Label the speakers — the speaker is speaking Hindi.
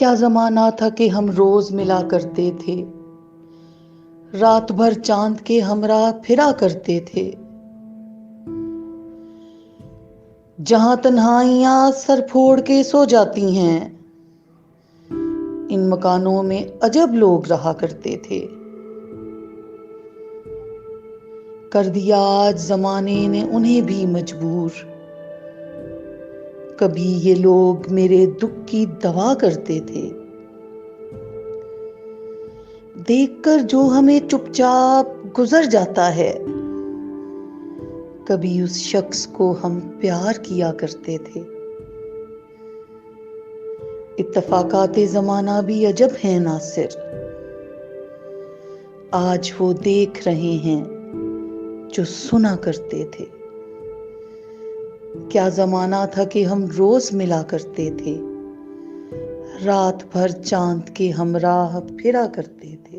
Speaker 1: क्या जमाना था कि हम रोज मिला करते थे, रात भर चांद के हमरा फिरा करते थे। जहां तन्हाइयां सर फोड़ के सो जाती हैं, इन मकानों में अजब लोग रहा करते थे। कर दिया आज जमाने ने उन्हें भी मजबूर, कभी ये लोग मेरे दुख की दवा करते थे। देखकर जो हमें चुपचाप गुजर जाता है, कभी उस शख्स को हम प्यार किया करते थे। इत्तफाकाते जमाना भी अजब है नासिर, आज वो देख रहे हैं जो सुना करते थे। क्या जमाना था कि हम रोज मिला करते थे, रात भर चांद के हमराह फिरा करते थे।